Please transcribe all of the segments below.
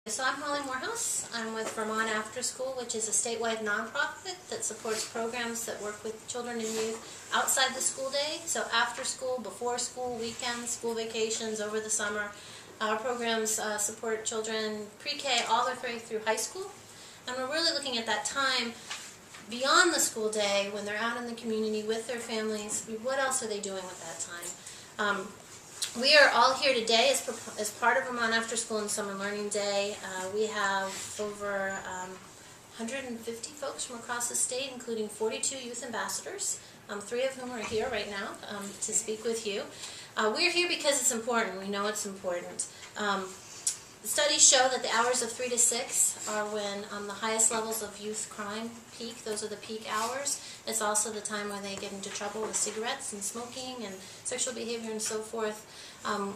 So I'm Holly Morehouse. I'm with Vermont Afterschool, which is a statewide nonprofit that supports programs that work with children and youth outside the school day. So after school, before school, weekends, school vacations, over the summer. Our programs support children pre-K all the way through high school. And we're really looking at that time beyond the school day when they're out in the community with their families. What else are they doing with that time? We are all here today as part of Vermont Afterschool and Summer Learning Day. We have over 150 folks from across the state, including 42 youth ambassadors, 3 of whom are here right now to speak with you. We're here because it's important. We know it's important. Studies show that the hours of 3 to 6 are when the highest levels of youth crime peak. Those are the peak hours. It's also the time where they get into trouble with cigarettes and smoking and sexual behavior and so forth.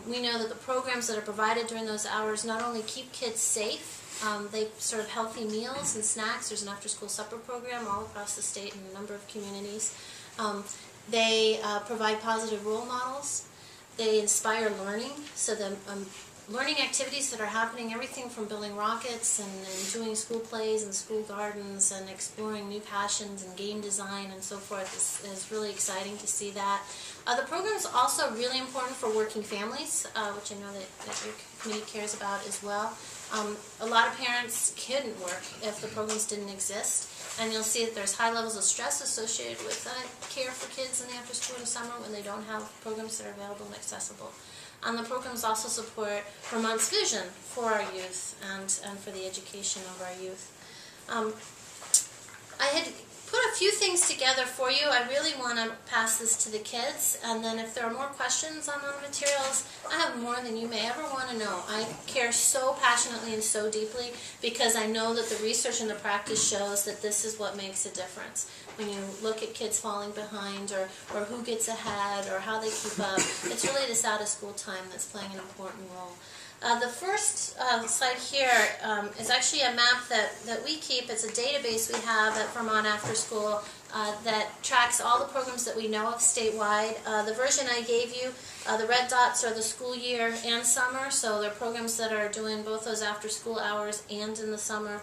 We know that the programs that are provided during those hours not only keep kids safe, they serve healthy meals and snacks. There's an after-school supper program all across the state in a number of communities. They provide positive role models. They inspire learning, so the learning activities that are happening, everything from building rockets and doing school plays and school gardens and exploring new passions and game design and so forth is really exciting to see that. The program is also really important for working families, which I know that your committee cares about as well. A lot of parents couldn't work if the programs didn't exist, and you'll see that there's high levels of stress associated with care for kids in the after school and summer when they don't have programs that are available and accessible. The programs also support Vermont's vision for our youth and for the education of our youth. I had put a few things together for you. I really want to pass this to the kids, and then if there are more questions on the materials, I have more than you may ever want to know. I care so passionately and so deeply because I know that the research and the practice shows that this is what makes a difference. When you look at kids falling behind or who gets ahead or how they keep up, it's really this out-of-school time that's playing an important role. The first slide here is actually a map that we keep. It's a database we have at Vermont Afterschool that tracks all the programs that we know of statewide. The version I gave you, the red dots are the school year and summer, so they're programs that are doing both those after-school hours and in the summer.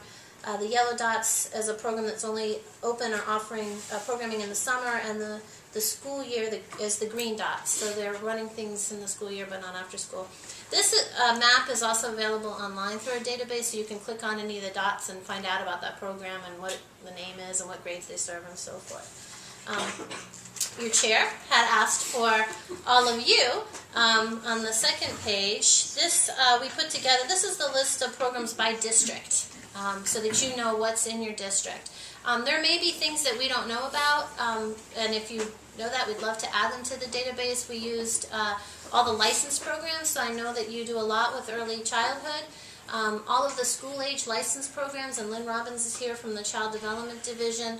The yellow dots is a program that's only open or offering programming in the summer, and the school year is the green dots. So they're running things in the school year but not after school. This map is also available online through our database, so you can click on any of the dots and find out about that program and what the name is and what grades they serve and so forth. Your chair had asked for all of you on the second page. This we put together. This is the list of programs by district. So that you know what's in your district. There may be things that we don't know about, and if you know that, we'd love to add them to the database. We used all the license programs, so I know that you do a lot with early childhood. All of the school-age license programs, and Lynn Robbins is here from the Child Development Division,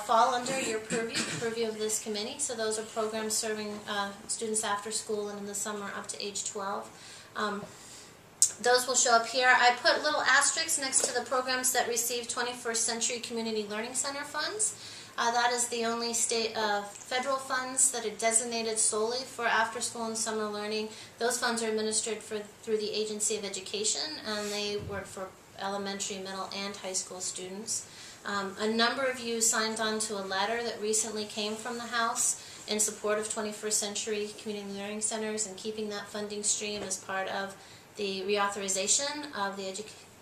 fall under your purview of this committee. So those are programs serving students after school and in the summer up to age 12. Those will show up here. I put little asterisks next to the programs that receive 21st Century Community Learning Center funds. That is the only state federal funds that are designated solely for after school and summer learning. Those funds are administered through the Agency of Education, and they work for elementary, middle, and high school students. A number of you signed on to a letter that recently came from the House in support of 21st Century Community Learning Centers and keeping that funding stream as part of the reauthorization of the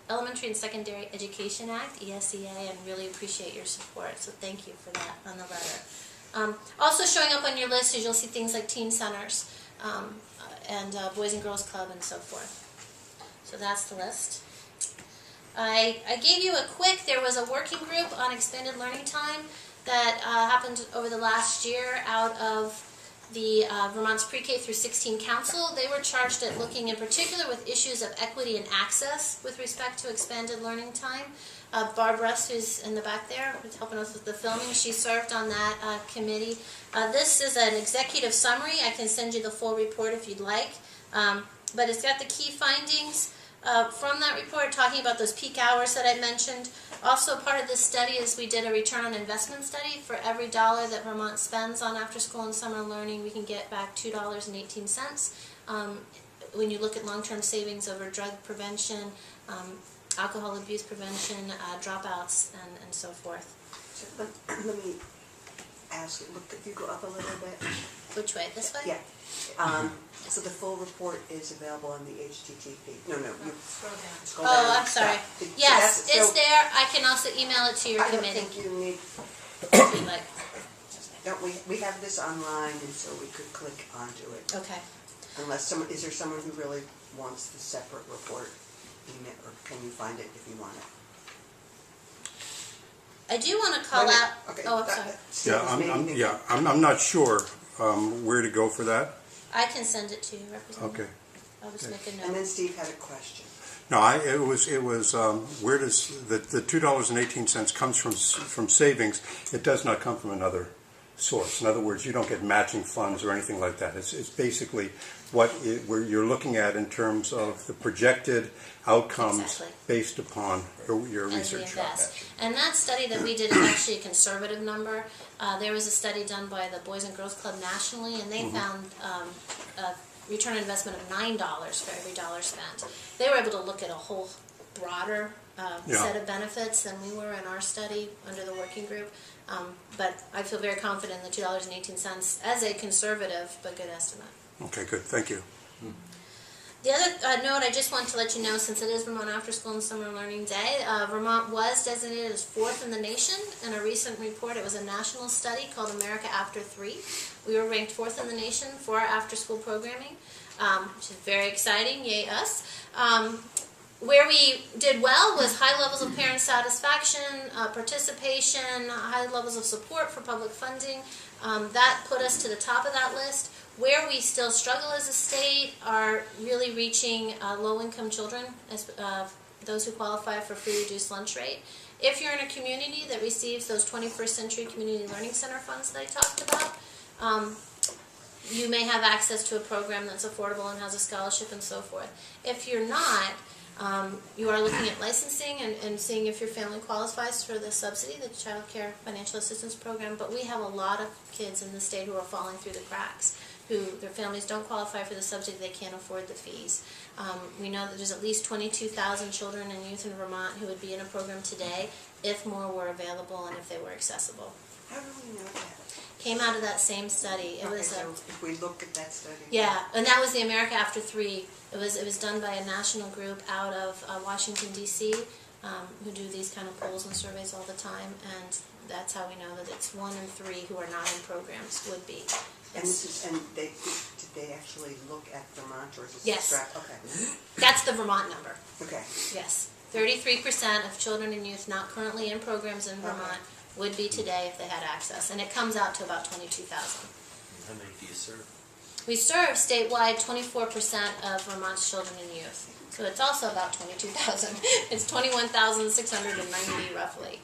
Elementary and Secondary Education Act, ESEA, and really appreciate your support. So thank you for that on the letter. Also showing up on your list is you'll see things like teen centers and Boys and Girls Club and so forth. So that's the list. I gave you there was a working group on expanded learning time that happened over the last year out of the Vermont's Pre-K through 16 Council. They were charged at looking in particular with issues of equity and access with respect to expanded learning time. Barb Russ, who's in the back there, who's helping us with the filming, she served on that committee. This is an executive summary. I can send you the full report if you'd like. But it's got the key findings from that report, talking about those peak hours that I mentioned. Also part of this study is we did a return on investment study. For every dollar that Vermont spends on after school and summer learning, we can get back $2.18. When you look at long-term savings over drug prevention, alcohol abuse prevention, dropouts, and so forth. So let me ask, look, if you go up a little bit. Which way? This way? Yeah. So the full report is available on the HTTP. No, you scroll down. Oh, I'm sorry. So Yes, it's there. I can also email it to your I don't committee. think you need, If you'd like. don't we have this online, and so we could click onto it. Okay. Unless someone, is there someone who really wants the separate report email, or can you find it if you want it? I do want to call Wait a out. minute. Okay, Oh, I'm sorry. I'm not sure where to go for that. I can send it to you, Representative. Okay. I'll just make a And note. then Steve had a question. No, it was where does the $2.18 comes from savings? It does not come from another source. In other words, you don't get matching funds or anything like that. It's basically where you're looking at in terms of the projected outcomes Exactly. based upon your And we research. invest. And that study that we did is actually a conservative number. There was a study done by the Boys and Girls Club nationally, and they found a return on investment of $9 for every dollar spent. They were able to look at a whole broader set of benefits than we were in our study under the working group. But I feel very confident in the $2.18 as a conservative but good estimate. Okay, good. Thank you. The other note I just want to let you know, since it is Vermont Afterschool and Summer Learning Day, Vermont was designated as 4th in the nation in a recent report. It was a national study called America After 3. We were ranked 4th in the nation for our after-school programming, which is very exciting. Yay us. Where we did well was high levels of parent satisfaction, participation, high levels of support for public funding. That put us to the top of that list. Where we still struggle as a state are really reaching low-income children, as those who qualify for free reduced lunch rate. If you're in a community that receives those 21st Century Community Learning Center funds that I talked about, you may have access to a program that's affordable and has a scholarship and so forth. If you're not, you are looking at licensing and seeing if your family qualifies for the subsidy, the Child Care Financial Assistance Program, but we have a lot of kids in the state who are falling through the cracks, who their families don't qualify for the subsidy, they can't afford the fees. We know that there's at least 22,000 children and youth in Vermont who would be in a program today if more were available and if they were accessible. How do we know that? Came out of that same study. It was so if we look at that study. yeah, and that was the America After 3. It was done by a national group out of Washington, D.C., who do these kind of polls and surveys all the time, and that's how we know that it's 1 in 3 who are not in programs would be. And did they actually look at Vermont, or is this Yes. Okay. That's the Vermont number. Okay. Yes. 33% of children and youth not currently in programs in Vermont would be today if they had access, and it comes out to about 22,000. How many do you serve? We serve statewide 24% of Vermont's children and youth, so it's also about 22,000. It's 21,690 roughly,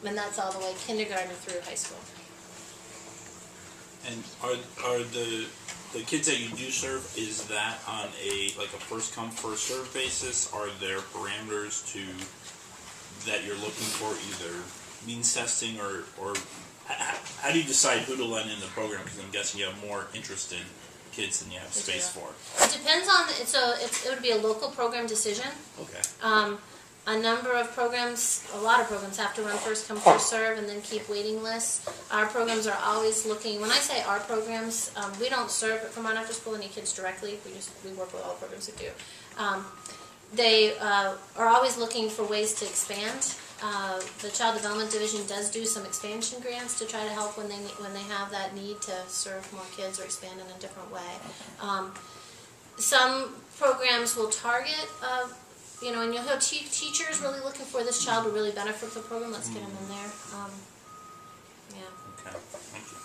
and that's all the way kindergarten through high school. And are the kids that you do serve, is that on a first come first serve basis? Are there parameters that you're looking for, either means testing or how do you decide who to let in the program? Because I'm guessing you have more interest in kids than you have space for. It depends on it would be a local program decision. Okay. A number of programs, a lot of programs have to run first come first serve and then keep waiting lists. Our programs are always looking, when I say our programs, we don't serve at Vermont Afterschool any kids directly, we work with all the programs that do. They are always looking for ways to expand. The Child Development Division does do some expansion grants to try to help when they have that need to serve more kids or expand in a different way. Some programs will target and you'll have teachers really looking for this child to really benefit from the program. Let's get them in there. Okay. Thank you.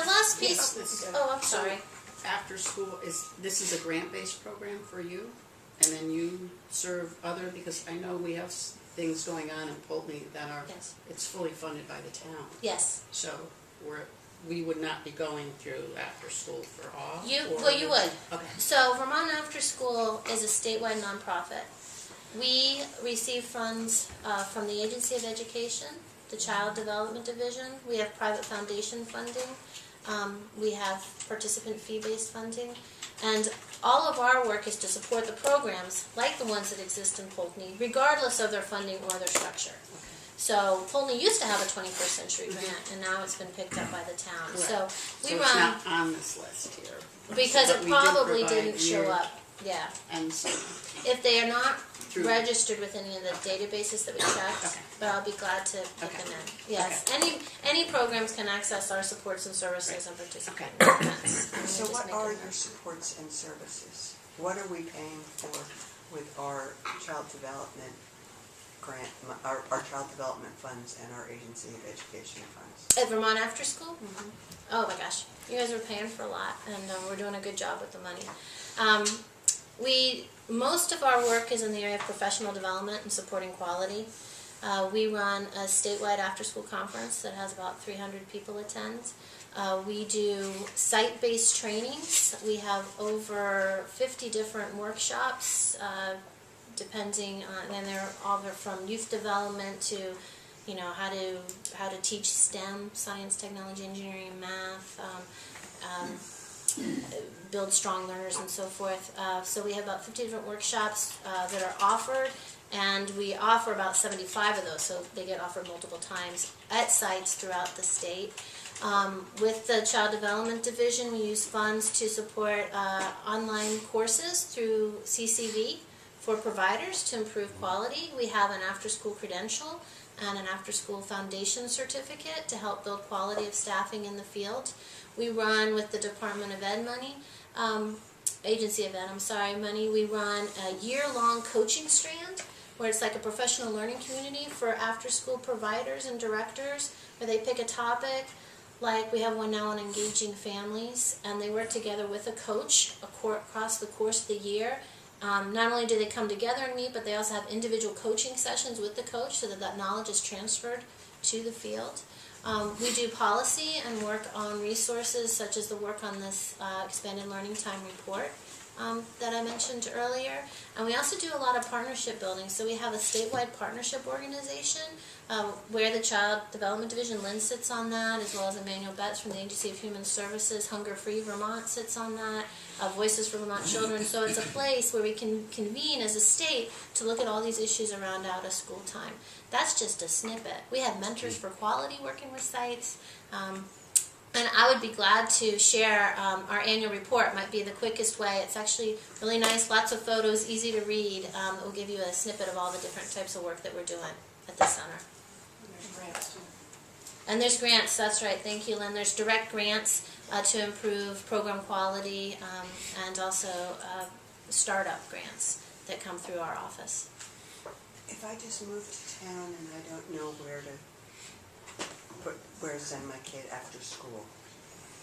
The last piece. I'm sorry. After school this is a grant-based program for you, and then you serve other, because I know we have things going on in Pulteney that are it's fully funded by the town. Yes. So we would not be going through after school for all? You would. Okay. So Vermont Afterschool is a statewide nonprofit. We receive funds from the Agency of Education, the Child Development Division. We have private foundation funding. We have participant fee-based funding. And all of our work is to support the programs, like the ones that exist in Poultney, regardless of their funding or their structure. So Poultney used to have a 21st Century grant, and now it's been picked up by the town. Right. So we So run, it's not on this list here. because But it we did probably provide didn't show year up. Yeah. And so, If they are not Through- registered with any of the databases that we checked, Okay. but I'll be glad to put Okay. them in. Yes, any programs can access our supports and services and participate Okay. in events. And we So just what make are it your work. supports and services? What are we paying for with our child development grant, our child development funds and our agency of education funds? At Vermont Afterschool? Oh my gosh, you guys are paying for a lot, and we're doing a good job with the money. Most of our work is in the area of professional development and supporting quality. We run a statewide after-school conference that has about 300 people attend. We do site-based trainings. We have over 50 different workshops, depending on, and they're all from youth development to, you know, how to teach STEM, science, technology, engineering, and math. Build strong learners and so forth. So we have about 50 different workshops that are offered, and we offer about 75 of those, so they get offered multiple times at sites throughout the state. With the Child Development Division, we use funds to support online courses through CCV for providers to improve quality. We have an after-school credential and an after-school foundation certificate to help build quality of staffing in the field. We run with the Department of Ed money, Agency of Ed, money. We run a year-long coaching strand where it's like a professional learning community for after-school providers and directors, where they pick a topic. Like we have one now on engaging families, and they work together with a coach across the course of the year. Not only do they come together and meet, but they also have individual coaching sessions with the coach so that that knowledge is transferred to the field. We do policy and work on resources such as the work on this expanded learning time report that I mentioned earlier. And we also do a lot of partnership building. So we have a statewide partnership organization where the Child Development Division, Lynn, sits on that, as well as Emmanuel Betts from the Agency of Human Services. Hunger Free Vermont sits on that. Voices for Vermont Children. So it's a place where we can convene as a state to look at all these issues around out of school time. That's just a snippet. We have Mentors for Quality working with sites. And I would be glad to share our annual report. It might be the quickest way. It's actually really nice, lots of photos, easy to read. It will give you a snippet of all the different types of work that we're doing at the center. And there's grants, that's right. Thank you, Lynn. There's direct grants to improve program quality and also startup grants that come through our office. If I just moved to town and I don't know where to send my kid after school,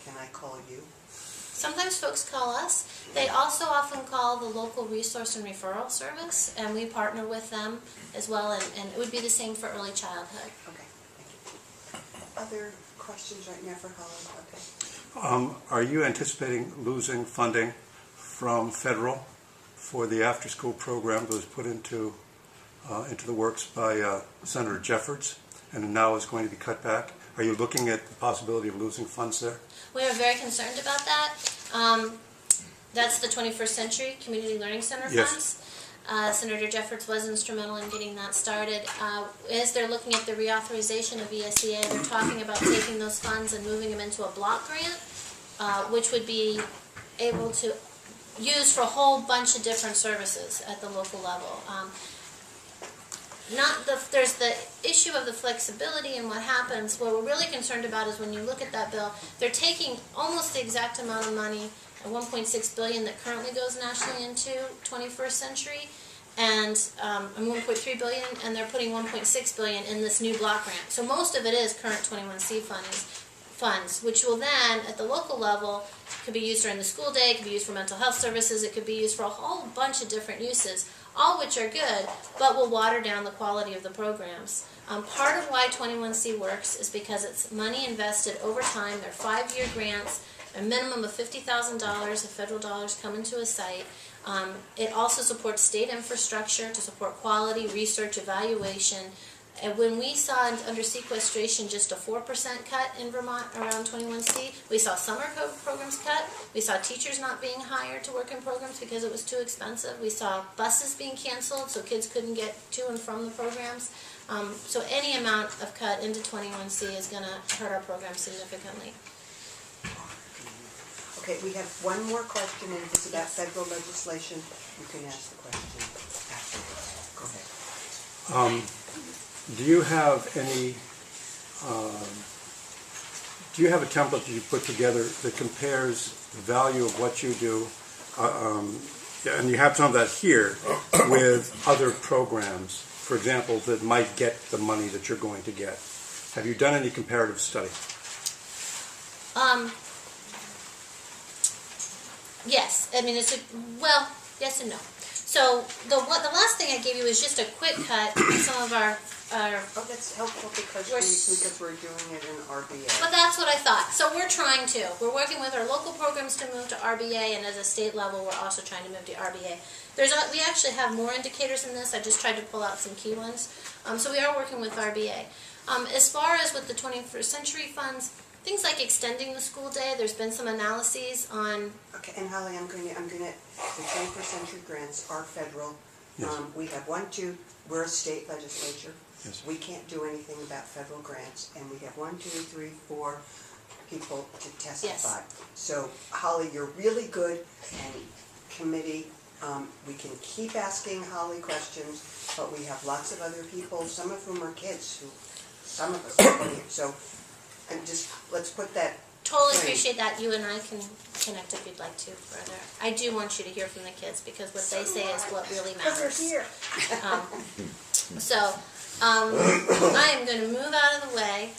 can I call you? Sometimes folks call us. They also often call the local resource and referral service, and we partner with them as well, and it would be the same for early childhood. Okay, thank you. Other questions right now for Holly? Okay. Are you anticipating losing funding from federal for the after-school program that was put into the works by Senator Jeffords and now is going to be cut back? Are you looking at the possibility of losing funds there? We are very concerned about that. That's the 21st Century Community Learning Center Yes. funds. Senator Jeffords was instrumental in getting that started. As they're looking at the reauthorization of ESEA, they're talking about taking those funds and moving them into a block grant, which would be able to use for a whole bunch of different services at the local level. There's the issue of the flexibility and what happens. What we're really concerned about is when you look at that bill, they're taking almost the exact amount of money, $1.6 billion that currently goes nationally into 21st Century, and $1.3 billion, and they're putting $1.6 billion in this new block grant. So most of it is current 21C funds, which will then, at the local level, could be used during the school day, it could be used for mental health services, it could be used for a whole bunch of different uses, all which are good, but will water down the quality of the programs. Part of why 21C works is because it's money invested over time. They're 5-year grants, a minimum of $50,000 of federal dollars come into a site. It also supports state infrastructure to support quality, research, evaluation, And when we saw under sequestration just a 4% cut in Vermont around 21C, we saw summer programs cut. We saw teachers not being hired to work in programs because it was too expensive. We saw buses being canceled so kids couldn't get to and from the programs. So any amount of cut into 21C is going to hurt our program significantly. Okay, we have one more question, and it's about federal legislation. You can ask the question afterwards. Go ahead. Do you have any, do you have a template that you put together that compares the value of what you do, and you have some of that here, with other programs, for example, that might get the money that you're going to get? Have you done any comparative study? Yes, I mean yes and no. So the last thing I gave you was just a quick cut of some of our. Oh, that's helpful because we're doing it in RBA. But that's what I thought. So we're trying to. We're working with our local programs to move to RBA, and as a state level, we're also trying to move to RBA. We actually have more indicators in this. I just tried to pull out some key ones. So we are working with RBA. As far as with the 21st Century funds, things like extending the school day, there's been some analyses on. Okay, and Holly, I'm gonna. The 21st Century grants are federal. Yes. We have we're a state legislature. Yes. We can't do anything about federal grants, and we have 1, 2, 3, 4 people to testify. Yes. So, Holly, you're really good, and committee, we can keep asking Holly questions, but we have lots of other people, some of whom are kids, some of us are 20. So, let's put that. Totally Right. appreciate that. You and I can connect if you'd like to further. I do want you to hear from the kids because what they say is what really matters. Here. I am going to move out of the way.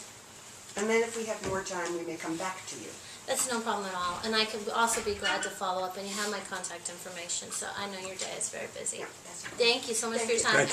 And then if we have more time, we may come back to you. That's no problem at all. And I could also be glad to follow up, and you have my contact information, so I know your day is very busy. Yeah, that's fine. Thank you so much Thank for your you. time. Thank you.